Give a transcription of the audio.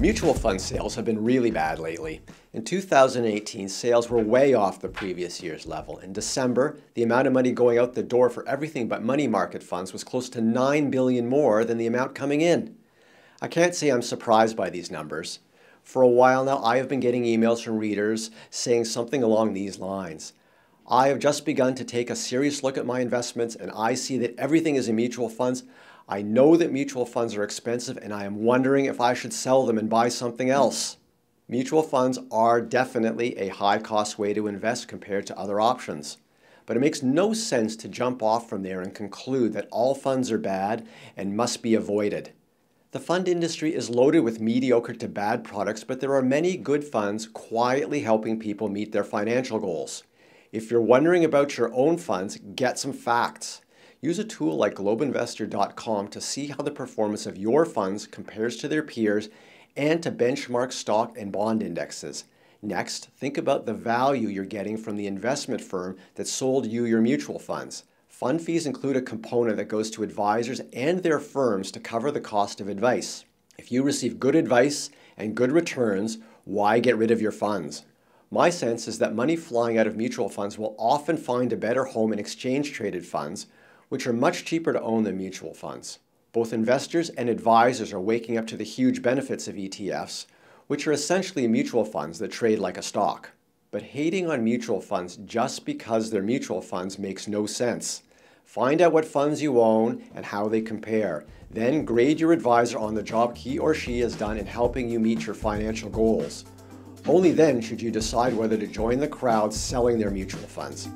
Mutual fund sales have been really bad lately. In 2018, sales were way off the previous year's level. In December, the amount of money going out the door for everything but money market funds was close to $9 billion more than the amount coming in. I can't say I'm surprised by these numbers. For a while now, I have been getting emails from readers saying something along these lines. I have just begun to take a serious look at my investments and I see that everything is in mutual funds. I know that mutual funds are expensive and I am wondering if I should sell them and buy something else. Mutual funds are definitely a high-cost way to invest compared to other options. But it makes no sense to jump off from there and conclude that all funds are bad and must be avoided. The fund industry is loaded with mediocre to bad products, but there are many good funds quietly helping people meet their financial goals. If you're wondering about your own funds, get some facts. Use a tool like globeinvestor.com to see how the performance of your funds compares to their peers and to benchmark stock and bond indexes. Next, think about the value you're getting from the investment firm that sold you your mutual funds. Fund fees include a component that goes to advisors and their firms to cover the cost of advice. If you receive good advice and good returns, why get rid of your funds? My sense is that money flying out of mutual funds will often find a better home in exchange-traded funds, which are much cheaper to own than mutual funds. Both investors and advisors are waking up to the huge benefits of ETFs, which are essentially mutual funds that trade like a stock. But hating on mutual funds just because they're mutual funds makes no sense. Find out what funds you own and how they compare. Then grade your advisor on the job he or she has done in helping you meet your financial goals. Only then should you decide whether to join the crowd selling their mutual funds.